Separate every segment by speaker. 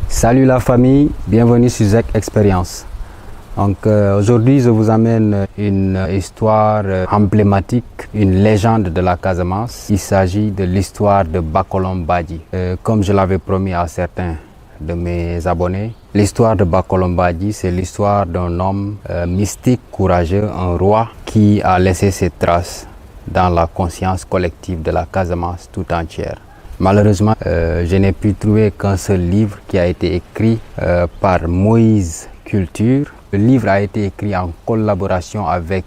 Speaker 1: Salut la famille, bienvenue sur ZEC Expérience. Donc aujourd'hui je vous amène une histoire emblématique, une légende de la Casamance. Il s'agit de l'histoire de Bakolom Badji. Comme je l'avais promis à certains de mes abonnés, l'histoire de Bakolom Badji, c'est l'histoire d'un homme mystique, courageux, un roi qui a laissé ses traces dans la conscience collective de la Casamance tout entière. Malheureusement, je n'ai pu trouver qu'un seul livre qui a été écrit par Moïse Culture. Le livre a été écrit en collaboration avec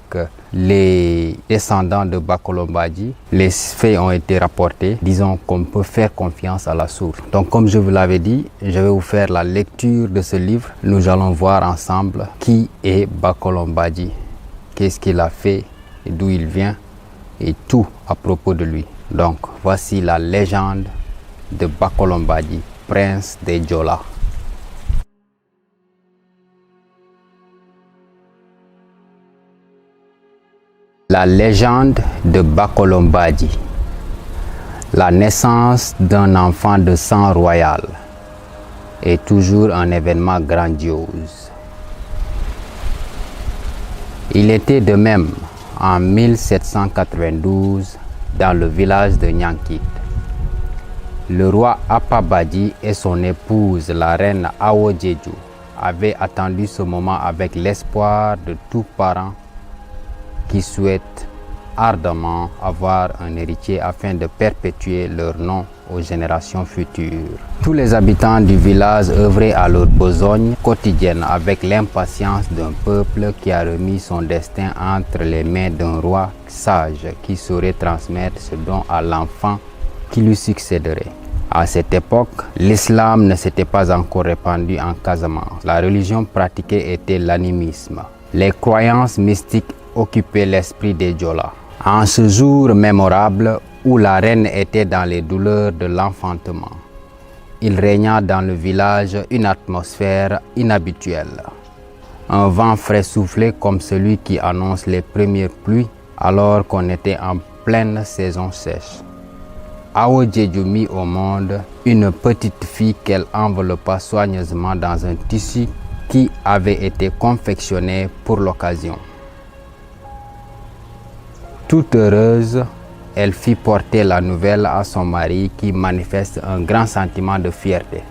Speaker 1: les descendants de Bakolom Badji. Les faits ont été rapportés. Disons qu'on peut faire confiance à la source. Donc comme je vous l'avais dit, je vais vous faire la lecture de ce livre. Nous allons voir ensemble qui est Bakolom Badji, qu'est-ce qu'il a fait, d'où il vient et tout à propos de lui. Donc, voici la légende de Bakolom Badji, prince des Diola. La légende de Bakolom Badji. La naissance d'un enfant de sang royal est toujours un événement grandiose. Il était de même en 1792 dans le village de Nyankit. Le roi Appa Badji et son épouse, la reine Awo Djedju, avaient attendu ce moment avec l'espoir de tout parent qui souhaite ardemment avoir un héritier afin de perpétuer leur nom aux générations futures. Tous les habitants du village œuvraient à leur besogne quotidienne avec l'impatience d'un peuple qui a remis son destin entre les mains d'un roi sage qui saurait transmettre ce don à l'enfant qui lui succéderait. À cette époque, l'islam ne s'était pas encore répandu en Casamance. La religion pratiquée était l'animisme. Les croyances mystiques occupaient l'esprit des Diola. En ce jour mémorable où la reine était dans les douleurs de l'enfantement, il régna dans le village une atmosphère inhabituelle. Un vent frais soufflait comme celui qui annonce les premières pluies alors qu'on était en pleine saison sèche. Awo Djedju mit au monde une petite fille qu'elle enveloppa soigneusement dans un tissu qui avait été confectionné pour l'occasion. Toute heureuse, elle fit porter la nouvelle à son mari qui manifeste un grand sentiment de fierté.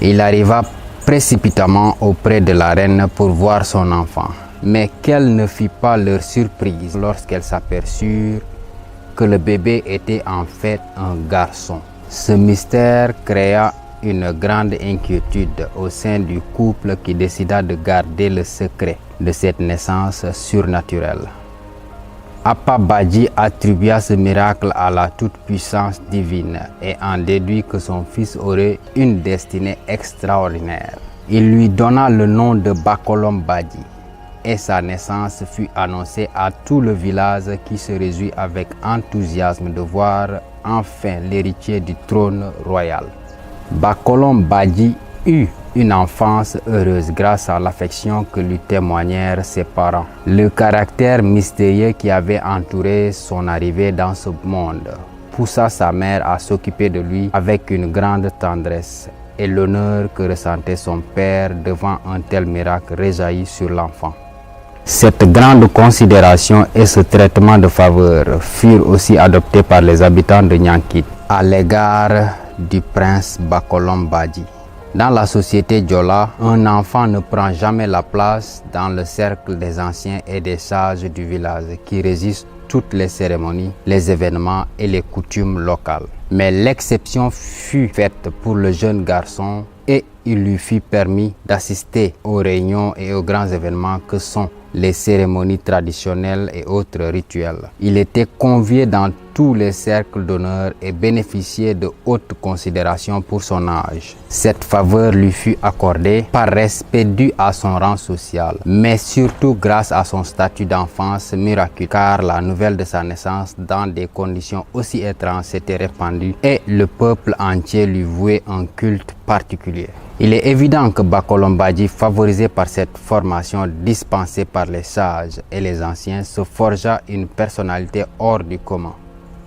Speaker 1: Il arriva précipitamment auprès de la reine pour voir son enfant. Mais quelle ne fut pas leur surprise lorsqu'elles s'aperçurent que le bébé était en fait un garçon. Ce mystère créa une grande inquiétude au sein du couple qui décida de garder le secret de cette naissance surnaturelle. Appa Badji attribua ce miracle à la toute-puissance divine et en déduit que son fils aurait une destinée extraordinaire. Il lui donna le nom de Bakolom Badji et sa naissance fut annoncée à tout le village qui se réjouit avec enthousiasme de voir enfin l'héritier du trône royal. Bakolom Badji eut une enfance heureuse grâce à l'affection que lui témoignèrent ses parents. Le caractère mystérieux qui avait entouré son arrivée dans ce monde poussa sa mère à s'occuper de lui avec une grande tendresse et l'honneur que ressentait son père devant un tel miracle réjaillit sur l'enfant. Cette grande considération et ce traitement de faveur furent aussi adoptés par les habitants de Nyankit à l'égard du prince Bakolom Badji. Dans la société Diola, un enfant ne prend jamais la place dans le cercle des anciens et des sages du village qui régissent toutes les cérémonies, les événements et les coutumes locales. Mais l'exception fut faite pour le jeune garçon et il lui fut permis d'assister aux réunions et aux grands événements que sont les cérémonies traditionnelles et autres rituels. Il était convié dans tous les cercles d'honneur et bénéficiait de hautes considérations pour son âge. Cette faveur lui fut accordée par respect dû à son rang social, mais surtout grâce à son statut d'enfance miraculeux, car la nouvelle de sa naissance dans des conditions aussi étranges s'était répandue et le peuple entier lui vouait un culte particulier. Il est évident que Bacolom Badji, favorisé par cette formation dispensée par les sages et les anciens, se forgea une personnalité hors du commun.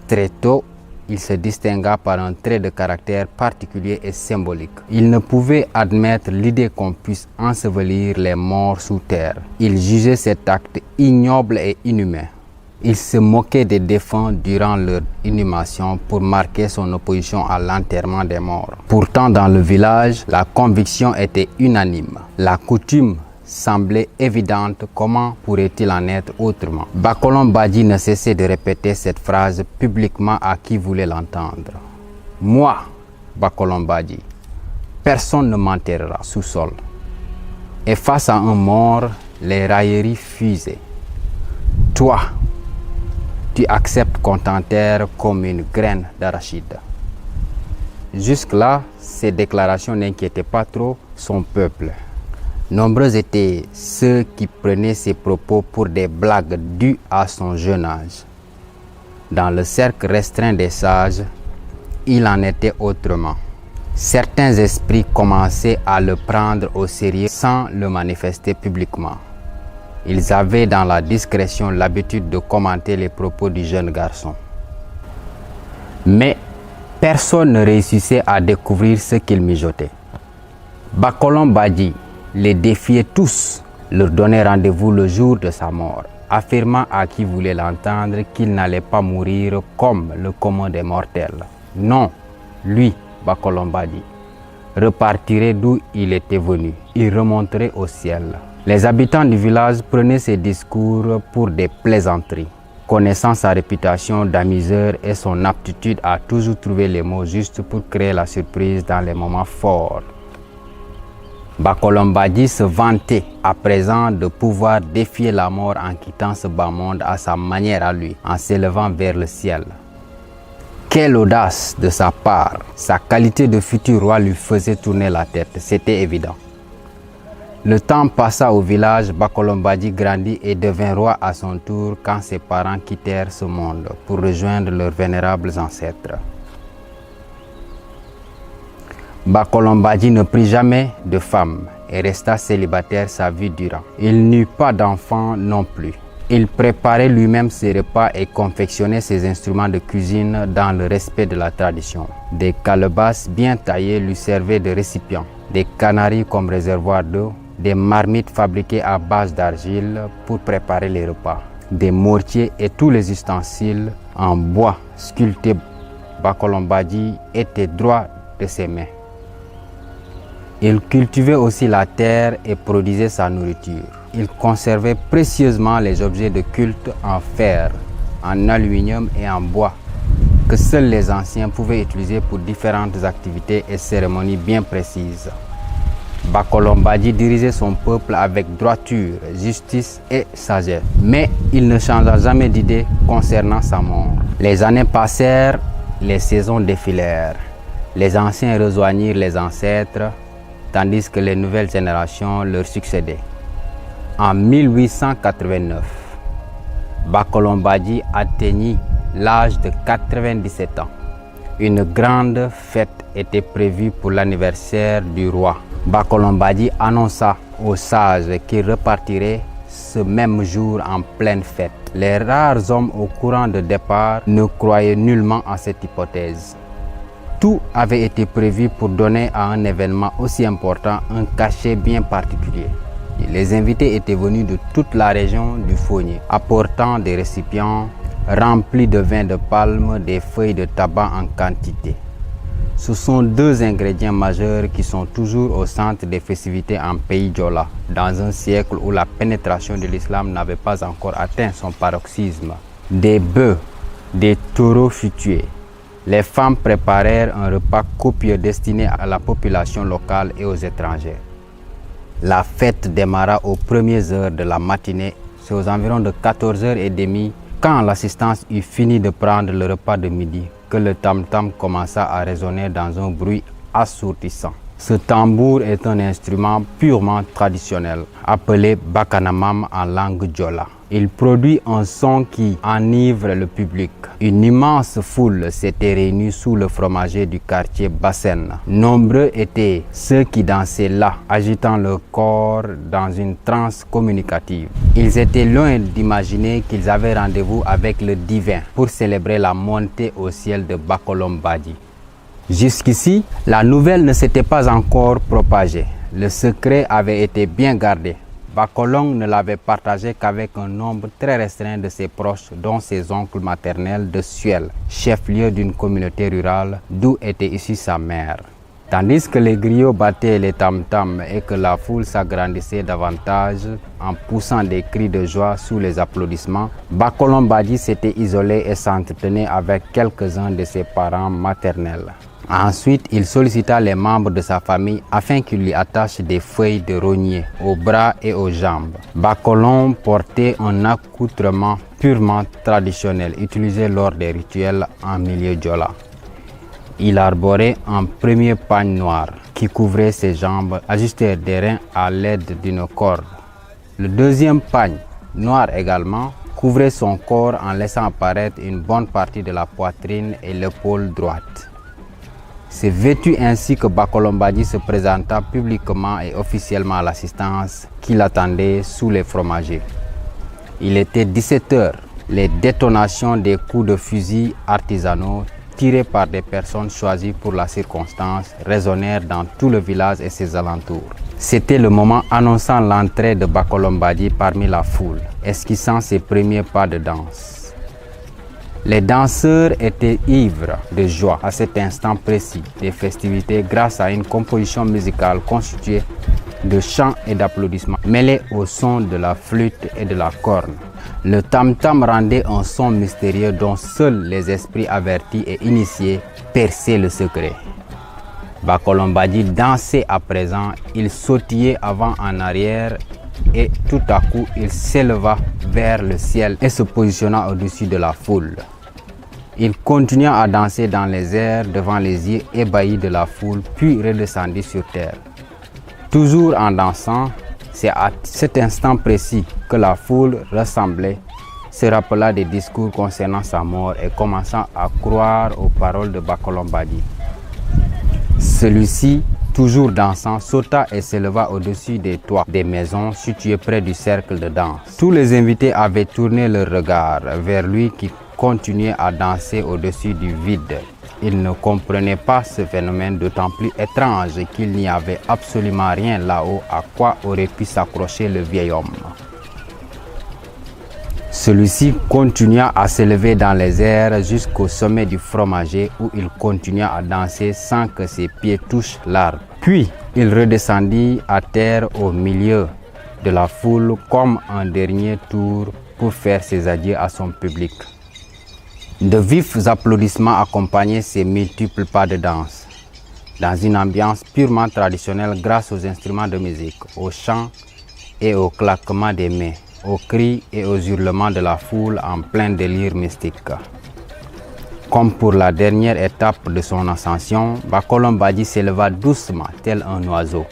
Speaker 1: Très tôt, il se distingua par un trait de caractère particulier et symbolique. Il ne pouvait admettre l'idée qu'on puisse ensevelir les morts sous terre. Il jugeait cet acte ignoble et inhumain. Il se moquait des défunts durant leur inhumation pour marquer son opposition à l'enterrement des morts. Pourtant, dans le village, la conviction était unanime. La coutume semblait évidente, comment pourrait-il en être autrement? Bacolom Badji ne cessait de répéter cette phrase publiquement à qui voulait l'entendre. Moi, Bacolom Badji, personne ne m'enterrera sous sol. Et face à un mort, les railleries fusaient. Toi, tu acceptes qu'on t'enterre comme une graine d'arachide. Jusque-là, ces déclarations n'inquiétaient pas trop son peuple. Nombreux étaient ceux qui prenaient ses propos pour des blagues dues à son jeune âge. Dans le cercle restreint des sages, il en était autrement. Certains esprits commençaient à le prendre au sérieux sans le manifester publiquement. Ils avaient dans la discrétion l'habitude de commenter les propos du jeune garçon. Mais personne ne réussissait à découvrir ce qu'il mijotait. Bacolom Badji les défiait tous, leur donnait rendez-vous le jour de sa mort, affirmant à qui voulait l'entendre qu'il n'allait pas mourir comme le commun des mortels. Non, lui, Bacolom Badji, repartirait d'où il était venu. Il remonterait au ciel. Les habitants du village prenaient ses discours pour des plaisanteries. Connaissant sa réputation d'amuseur et son aptitude à toujours trouver les mots justes pour créer la surprise dans les moments forts, Bacolom Badji se vantait à présent de pouvoir défier la mort en quittant ce bas monde à sa manière à lui, en s'élevant vers le ciel. Quelle audace de sa part! Sa qualité de futur roi lui faisait tourner la tête, c'était évident. Le temps passa au village, Bacolom Badji grandit et devint roi à son tour quand ses parents quittèrent ce monde pour rejoindre leurs vénérables ancêtres. Bacolom Badji ne prit jamais de femme et resta célibataire sa vie durant. Il n'eut pas d'enfant non plus. Il préparait lui-même ses repas et confectionnait ses instruments de cuisine dans le respect de la tradition. Des calebasses bien taillées lui servaient de récipients, des canaries comme réservoir d'eau, des marmites fabriquées à base d'argile pour préparer les repas, des mortiers et tous les ustensiles en bois sculptés. Bacolom Badji était droit de ses mains. Il cultivait aussi la terre et produisait sa nourriture. Il conservait précieusement les objets de culte en fer, en aluminium et en bois que seuls les anciens pouvaient utiliser pour différentes activités et cérémonies bien précises. Bacolom Badji dirigeait son peuple avec droiture, justice et sagesse. Mais il ne changea jamais d'idée concernant sa mort. Les années passèrent, les saisons défilèrent. Les anciens rejoignirent les ancêtres, tandis que les nouvelles générations leur succédaient. En 1889, Bacolom Badji atteignit l'âge de 97 ans. Une grande fête était prévue pour l'anniversaire du roi. Bacolom Badji annonça aux sages qu'il repartirait ce même jour en pleine fête. Les rares hommes au courant de départ ne croyaient nullement à cette hypothèse. Tout avait été prévu pour donner à un événement aussi important un cachet bien particulier. Les invités étaient venus de toute la région du Fogné, apportant des récipients remplis de vin de palme, des feuilles de tabac en quantité. Ce sont deux ingrédients majeurs qui sont toujours au centre des festivités en pays Diola, dans un siècle où la pénétration de l'islam n'avait pas encore atteint son paroxysme. Des bœufs, des taureaux furent tués. Les femmes préparèrent un repas copieux destiné à la population locale et aux étrangers. La fête démarra aux premières heures de la matinée. C'est aux environs de 14h30 quand l'assistance eut fini de prendre le repas de midi, que le tam-tam commença à résonner dans un bruit assourdissant. Ce tambour est un instrument purement traditionnel, appelé bakanamam en langue diola. Il produit un son qui enivre le public. Une immense foule s'était réunie sous le fromager du quartier Bassène. Nombreux étaient ceux qui dansaient là, agitant leur corps dans une transe communicative. Ils étaient loin d'imaginer qu'ils avaient rendez-vous avec le divin pour célébrer la montée au ciel de Bakolombadi. Jusqu'ici, la nouvelle ne s'était pas encore propagée. Le secret avait été bien gardé. Bakolong ne l'avait partagé qu'avec un nombre très restreint de ses proches, dont ses oncles maternels de Suel, chef-lieu d'une communauté rurale d'où était issue sa mère. Tandis que les griots battaient les tam-tams et que la foule s'agrandissait davantage en poussant des cris de joie sous les applaudissements, Bakolombadi s'était isolé et s'entretenait avec quelques-uns de ses parents maternels. Ensuite, il sollicita les membres de sa famille afin qu'ils lui attachent des feuilles de rognier aux bras et aux jambes. Bakolong portait un accoutrement purement traditionnel utilisé lors des rituels en milieu diola. Il arborait un premier pagne noir qui couvrait ses jambes ajustées des reins à l'aide d'une corde. Le deuxième pagne, noir également, couvrait son corps en laissant apparaître une bonne partie de la poitrine et l'épaule droite. C'est vêtu ainsi que Bakolombadi se présenta publiquement et officiellement à l'assistance qui l'attendait sous les fromagers. Il était 17 heures. Les détonations des coups de fusil artisanaux tirés par des personnes choisies pour la circonstance résonnèrent dans tout le village et ses alentours. C'était le moment annonçant l'entrée de Bakolombadi parmi la foule, esquissant ses premiers pas de danse. Les danseurs étaient ivres de joie à cet instant précis des festivités grâce à une composition musicale constituée de chants et d'applaudissements mêlés au son de la flûte et de la corne. Le tam-tam rendait un son mystérieux dont seuls les esprits avertis et initiés perçaient le secret. Bakolombadi dansait à présent, il sautillait avant en arrière et tout à coup il s'éleva vers le ciel et se positionna au-dessus de la foule. Il continua à danser dans les airs devant les yeux ébahis de la foule, puis redescendit sur terre. Toujours en dansant, c'est à cet instant précis que la foule rassemblée se rappela des discours concernant sa mort et commença à croire aux paroles de Bakolombadi. Celui-ci, toujours dansant, sauta et s'éleva au-dessus des toits des maisons situées près du cercle de danse. Tous les invités avaient tourné leur regard vers lui qui continuait à danser au-dessus du vide. Ils ne comprenaient pas ce phénomène d'autant plus étrange qu'il n'y avait absolument rien là-haut à quoi aurait pu s'accrocher le vieil homme. Celui-ci continua à s'élever dans les airs jusqu'au sommet du fromager où il continua à danser sans que ses pieds touchent l'arbre. Puis, il redescendit à terre au milieu de la foule comme un dernier tour pour faire ses adieux à son public. De vifs applaudissements accompagnaient ces multiples pas de danse, dans une ambiance purement traditionnelle grâce aux instruments de musique, aux chants et aux claquements des mains, aux cris et aux hurlements de la foule en plein délire mystique. Comme pour la dernière étape de son ascension, Bakolombadi s'éleva doucement tel un oiseau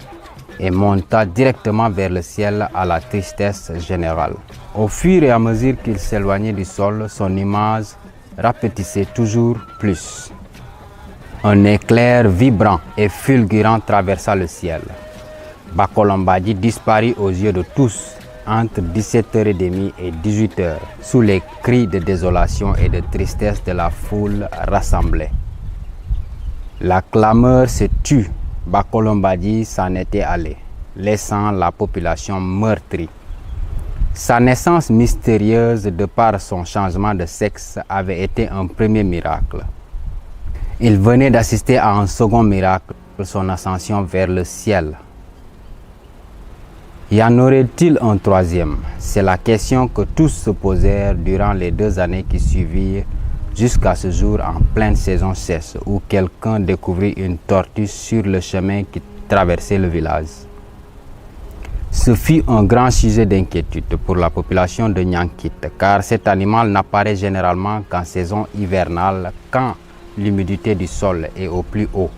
Speaker 1: et monta directement vers le ciel à la tristesse générale. Au fur et à mesure qu'il s'éloignait du sol, son image rapetissait toujours plus. Un éclair vibrant et fulgurant traversa le ciel. Bakolombadi disparut aux yeux de tous entre 17h30 et 18h sous les cris de désolation et de tristesse de la foule rassemblée. La clameur se tut. Bakolombadi s'en était allé, laissant la population meurtrie. Sa naissance mystérieuse de par son changement de sexe avait été un premier miracle. Il venait d'assister à un second miracle, son ascension vers le ciel. Y en aurait-il un troisième? C'est la question que tous se posèrent durant les 2 années qui suivirent jusqu'à ce jour en pleine saison sèche où quelqu'un découvrit une tortue sur le chemin qui traversait le village. Ce fut un grand sujet d'inquiétude pour la population de Nyankit, car cet animal n'apparaît généralement qu'en saison hivernale, quand l'humidité du sol est au plus haut.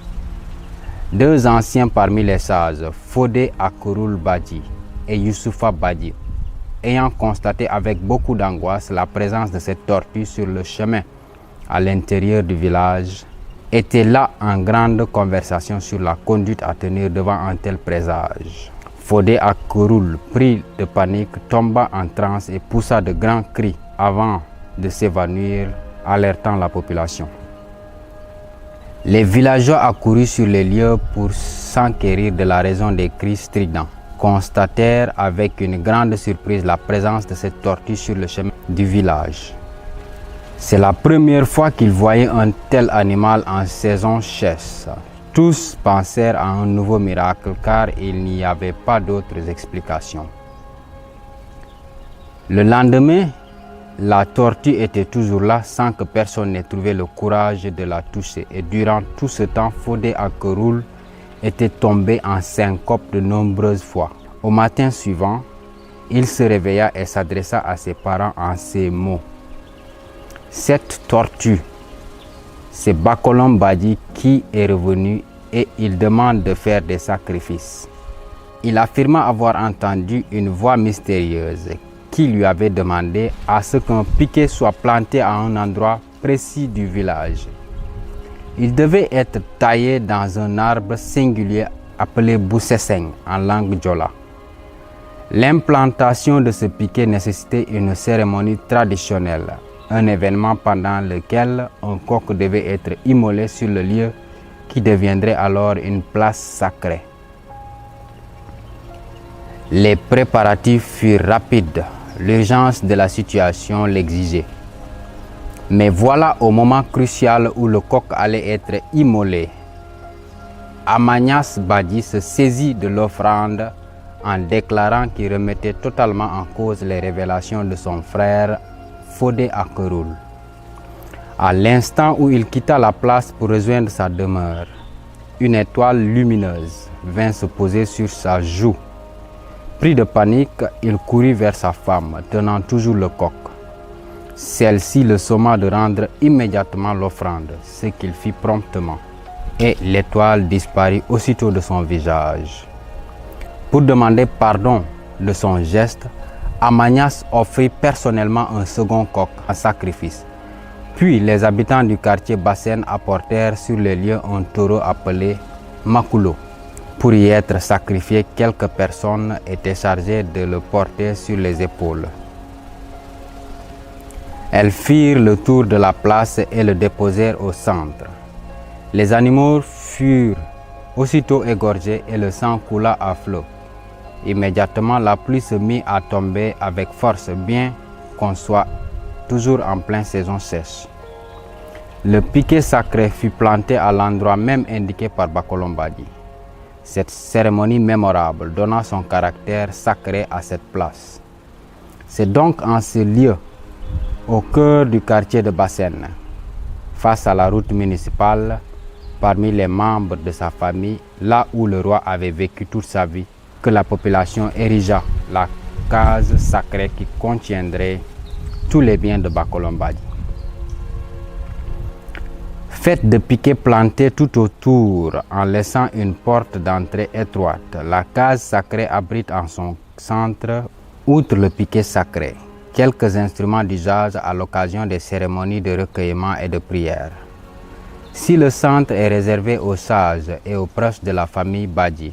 Speaker 1: Deux anciens parmi les sages, Fodé Akurul Badji et Youssoufa Badji, ayant constaté avec beaucoup d'angoisse la présence de cette tortue sur le chemin à l'intérieur du village, étaient là en grande conversation sur la conduite à tenir devant un tel présage. Fodé Akurul, pris de panique, tomba en transe et poussa de grands cris avant de s'évanouir, alertant la population. Les villageois accourus sur les lieux pour s'enquérir de la raison des cris stridents constatèrent avec une grande surprise la présence de cette tortue sur le chemin du village. C'est la première fois qu'ils voyaient un tel animal en saison sèche. Tous pensèrent à un nouveau miracle car il n'y avait pas d'autres explications. Le lendemain, la tortue était toujours là sans que personne n'ait trouvé le courage de la toucher. Et durant tout ce temps, Fodé Akurul était tombé en syncope de nombreuses fois. Au matin suivant, il se réveilla et s'adressa à ses parents en ces mots. Cette tortue, c'est Bakolom Badji qui est revenu et il demande de faire des sacrifices. Il affirma avoir entendu une voix mystérieuse qui lui avait demandé à ce qu'un piquet soit planté à un endroit précis du village. Il devait être taillé dans un arbre singulier appelé Boussesseng en langue djola. L'implantation de ce piquet nécessitait une cérémonie traditionnelle, un événement pendant lequel un coq devait être immolé sur le lieu qui deviendrait alors une place sacrée. Les préparatifs furent rapides. L'urgence de la situation l'exigeait. Mais voilà au moment crucial où le coq allait être immolé. Amagnas Badji se saisit de l'offrande en déclarant qu'il remettait totalement en cause les révélations de son frère Fodé Akurul. À l'instant où il quitta la place pour rejoindre sa demeure, une étoile lumineuse vint se poser sur sa joue. Pris de panique, il courut vers sa femme, tenant toujours le coq. Celle-ci le somma de rendre immédiatement l'offrande, ce qu'il fit promptement, et l'étoile disparut aussitôt de son visage. Pour demander pardon de son geste, Amagnas offrit personnellement un second coq en sacrifice. Puis les habitants du quartier Bassène apportèrent sur les lieux un taureau appelé Makulo. Pour y être sacrifié, quelques personnes étaient chargées de le porter sur les épaules. Elles firent le tour de la place et le déposèrent au centre. Les animaux furent aussitôt égorgés et le sang coula à flot. Immédiatement, la pluie se mit à tomber avec force, bien qu'on soit toujours en pleine saison sèche. Le piquet sacré fut planté à l'endroit même indiqué par Bakolom Badji. Cette cérémonie mémorable donna son caractère sacré à cette place. C'est donc en ce lieu, au cœur du quartier de Bassène, face à la route municipale, parmi les membres de sa famille, là où le roi avait vécu toute sa vie, que la population érigea la case sacrée qui contiendrait tous les biens de Bakolom Badji. Faite de piquets plantés tout autour en laissant une porte d'entrée étroite, la case sacrée abrite en son centre, outre le piquet sacré, quelques instruments d'usage à l'occasion des cérémonies de recueillement et de prière. Si le centre est réservé aux sages et aux proches de la famille Badji,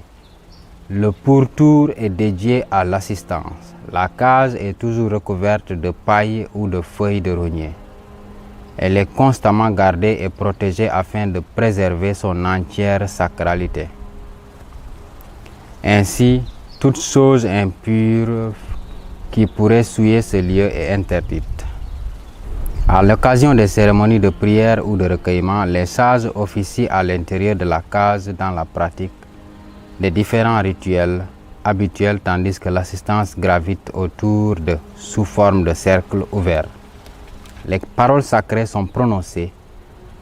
Speaker 1: le pourtour est dédié à l'assistance. La case est toujours recouverte de paille ou de feuilles de rognier. Elle est constamment gardée et protégée afin de préserver son entière sacralité. Ainsi, toute chose impure qui pourrait souiller ce lieu est interdite. À l'occasion des cérémonies de prière ou de recueillement, les sages officient à l'intérieur de la case dans la pratique des différents rituels habituels, tandis que l'assistance gravite autour d'eux sous forme de cercle ouvert. Les paroles sacrées sont prononcées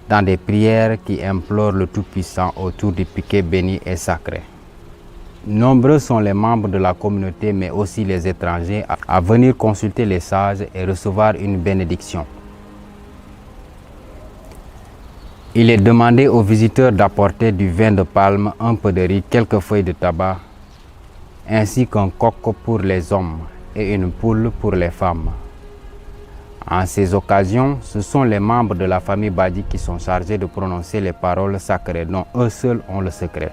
Speaker 1: dans des prières qui implorent le Tout-Puissant autour du piquet béni et sacré. Nombreux sont les membres de la communauté, mais aussi les étrangers, à venir consulter les sages et recevoir une bénédiction. Il est demandé aux visiteurs d'apporter du vin de palme, un peu de riz, quelques feuilles de tabac, ainsi qu'un coq pour les hommes et une poule pour les femmes. En ces occasions, ce sont les membres de la famille Badji qui sont chargés de prononcer les paroles sacrées dont eux seuls ont le secret.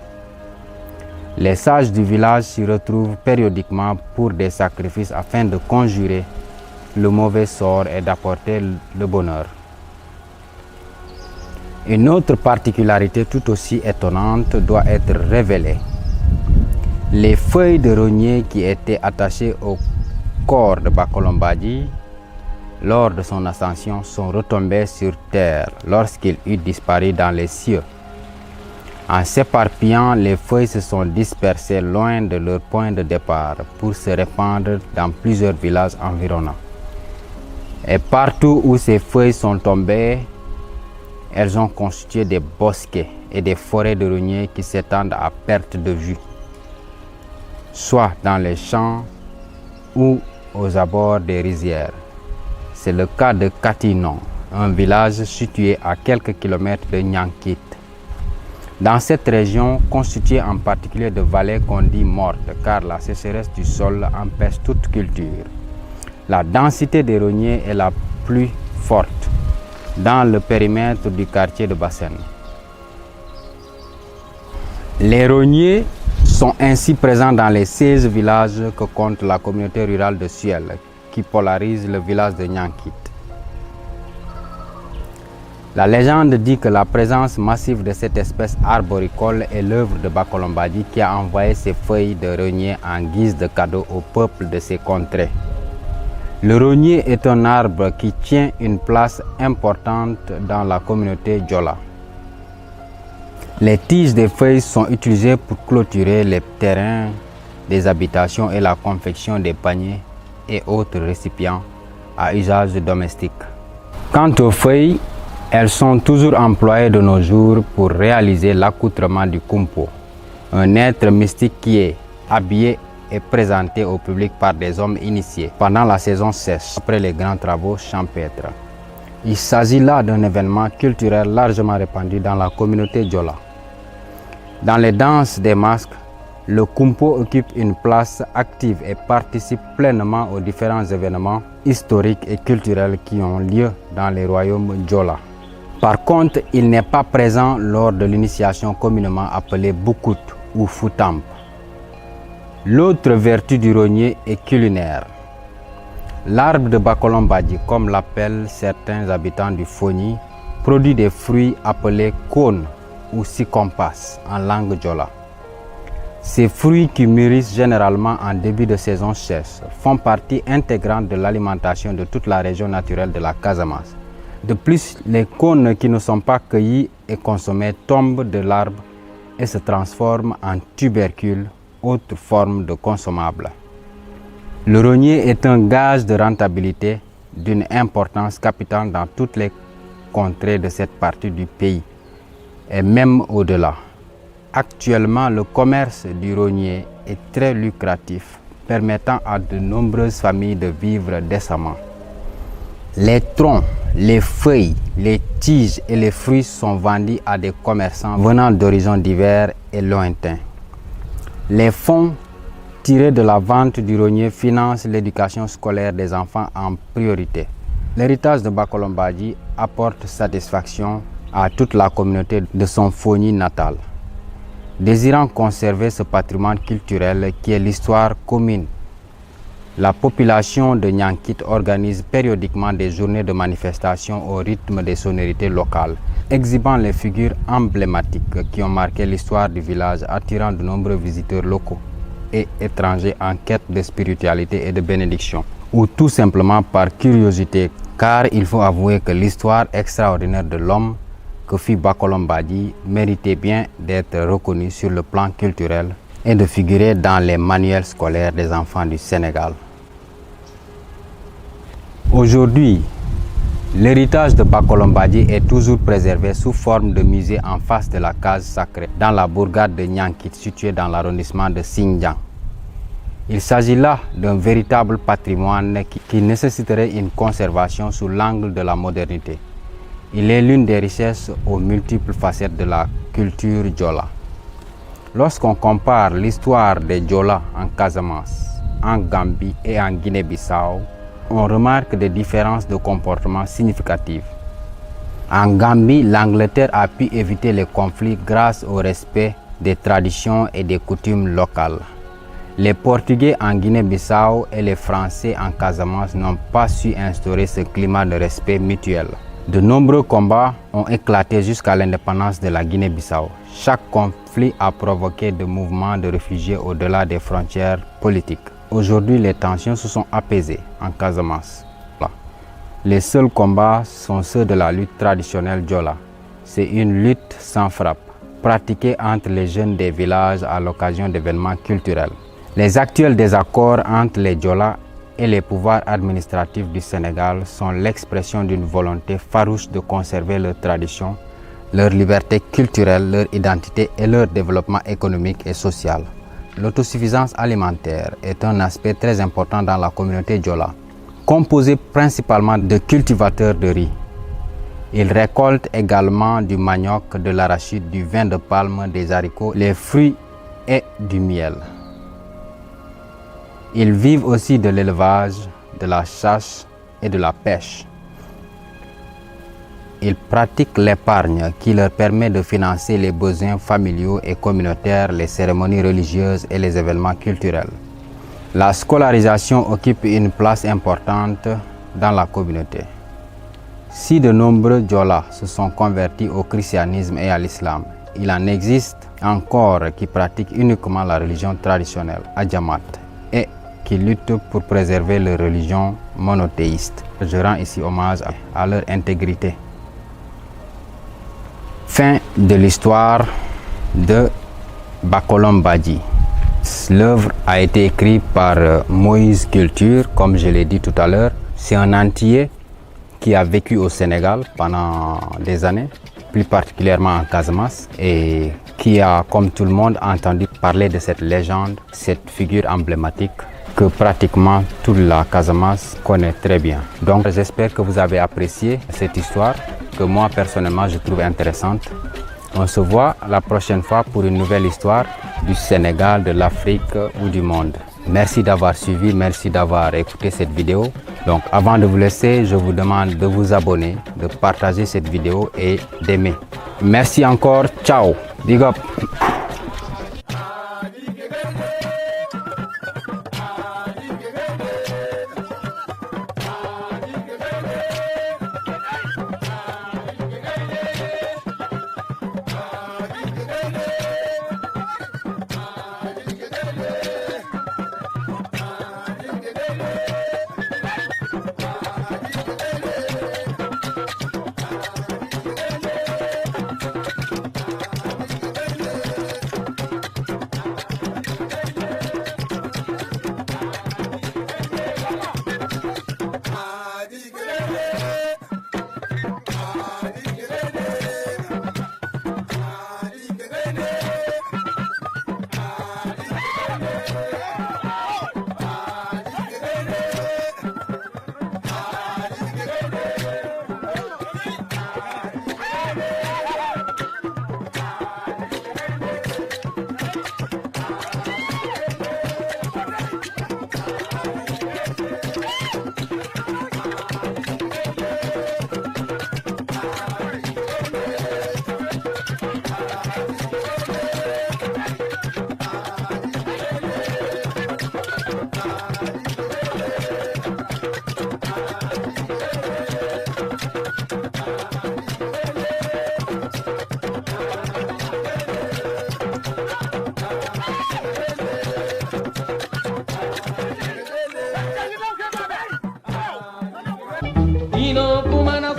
Speaker 1: Les sages du village s'y retrouvent périodiquement pour des sacrifices afin de conjurer le mauvais sort et d'apporter le bonheur. Une autre particularité tout aussi étonnante doit être révélée. Les feuilles de rognier qui étaient attachées au corps de Bakolom Badji lors de son ascension sont retombées sur terre lorsqu'il eut disparu dans les cieux. En s'éparpillant, les feuilles se sont dispersées loin de leur point de départ pour se répandre dans plusieurs villages environnants. Et partout où ces feuilles sont tombées, elles ont constitué des bosquets et des forêts de rogniers qui s'étendent à perte de vue, soit dans les champs ou aux abords des rizières. C'est le cas de Katinon, un village situé à quelques kilomètres de Niankit. Dans cette région, constituée en particulier de vallées qu'on dit mortes, car la sécheresse du sol empêche toute culture, la densité des rogniers est la plus forte dans le périmètre du quartier de Bassène. Les rogniers sont ainsi présents dans les 16 villages que compte la communauté rurale de Suel, qui polarise le village de Niankit. La légende dit que la présence massive de cette espèce arboricole est l'œuvre de Bakolom Badji qui a envoyé ses feuilles de rognier en guise de cadeau au peuple de ces contrées. Le rognier est un arbre qui tient une place importante dans la communauté Diola. Les tiges des feuilles sont utilisées pour clôturer les terrains des habitations et la confection des paniers et autres récipients à usage domestique. Quant aux feuilles, elles sont toujours employées de nos jours pour réaliser l'accoutrement du kumpo, un être mystique qui est habillé et présenté au public par des hommes initiés pendant la saison sèche, après les grands travaux champêtres. Il s'agit là d'un événement culturel largement répandu dans la communauté Diola. Dans les danses des masques, le kumpo occupe une place active et participe pleinement aux différents événements historiques et culturels qui ont lieu dans les royaumes Diola. Par contre, il n'est pas présent lors de l'initiation communément appelée Boukout ou Foutamp. L'autre vertu du rognier est culinaire. L'arbre de Bakolom Badji, comme l'appellent certains habitants du Fogny, produit des fruits appelés cônes ou sikompas en langue Diola. Ces fruits qui mûrissent généralement en début de saison sèche font partie intégrante de l'alimentation de toute la région naturelle de la Casamance. De plus, les cônes qui ne sont pas cueillis et consommés tombent de l'arbre et se transforment en tubercules, autre forme de consommable. Le rognier est un gage de rentabilité d'une importance capitale dans toutes les contrées de cette partie du pays et même au-delà. Actuellement, le commerce du rognier est très lucratif, permettant à de nombreuses familles de vivre décemment. Les troncs, les feuilles, les tiges et les fruits sont vendus à des commerçants venant d'horizons divers et lointains. Les fonds tirés de la vente du rognier financent l'éducation scolaire des enfants en priorité. L'héritage de Bakolom Badji apporte satisfaction à toute la communauté de son Fogny natal. Désirant conserver ce patrimoine culturel qui est l'histoire commune, la population de Niankit organise périodiquement des journées de manifestation au rythme des sonorités locales, exhibant les figures emblématiques qui ont marqué l'histoire du village, attirant de nombreux visiteurs locaux et étrangers en quête de spiritualité et de bénédiction, ou tout simplement par curiosité, car il faut avouer que l'histoire extraordinaire de l'homme que fit Bakolom Badji méritait bien d'être reconnue sur le plan culturel et de figurer dans les manuels scolaires des enfants du Sénégal. Aujourd'hui, L'héritage de Bakolombadji est toujours préservé sous forme de musée en face de la case sacrée dans la bourgade de Niankit située dans l'arrondissement de Xinjiang. Il s'agit là d'un véritable patrimoine qui nécessiterait une conservation sous l'angle de la modernité. Il est l'une des richesses aux multiples facettes de la culture Diola. Lorsqu'on compare l'histoire des Diola en Casamance, en Gambie et en Guinée-Bissau, on remarque des différences de comportement significatives. En Gambie, l'Angleterre a pu éviter les conflits grâce au respect des traditions et des coutumes locales. Les Portugais en Guinée-Bissau et les Français en Casamance n'ont pas su instaurer ce climat de respect mutuel. De nombreux combats ont éclaté jusqu'à l'indépendance de la Guinée-Bissau. Chaque conflit a provoqué des mouvements de réfugiés au-delà des frontières politiques. Aujourd'hui, les tensions se sont apaisées en Casamance. Les seuls combats sont ceux de la lutte traditionnelle Diola. C'est une lutte sans frappe, pratiquée entre les jeunes des villages à l'occasion d'événements culturels. Les actuels désaccords entre les Diola et les pouvoirs administratifs du Sénégal sont l'expression d'une volonté farouche de conserver leurs traditions, leur liberté culturelle, leur identité et leur développement économique et social. L'autosuffisance alimentaire est un aspect très important dans la communauté Diola. Composée principalement de cultivateurs de riz, ils récoltent également du manioc, de l'arachide, du vin de palme, des haricots, les fruits et du miel. Ils vivent aussi de l'élevage, de la chasse et de la pêche. Ils pratiquent l'épargne qui leur permet de financer les besoins familiaux et communautaires, les cérémonies religieuses et les événements culturels. La scolarisation occupe une place importante dans la communauté. Si de nombreux Diola se sont convertis au christianisme et à l'islam, il en existe encore qui pratiquent uniquement la religion traditionnelle, Adjamat, et qui luttent pour préserver leur religion monothéiste. Je rends ici hommage à leur intégrité. Fin de l'histoire de Bakolombadji. L'œuvre a été écrite par Moïse Culture, comme je l'ai dit tout à l'heure. C'est un Antillais qui a vécu au Sénégal pendant des années, plus particulièrement en Casamance, et qui a, comme tout le monde, entendu parler de cette légende, cette figure emblématique que pratiquement toute la Casamance connaît très bien. Donc j'espère que vous avez apprécié cette histoire, que moi personnellement je trouve intéressante. On se voit la prochaine fois pour une nouvelle histoire du Sénégal, de l'Afrique ou du monde. Merci d'avoir suivi, merci d'avoir écouté cette vidéo. Donc avant de vous laisser, je vous demande de vous abonner, de partager cette vidéo et d'aimer. Merci encore, ciao, big up.
Speaker 2: Ino kumana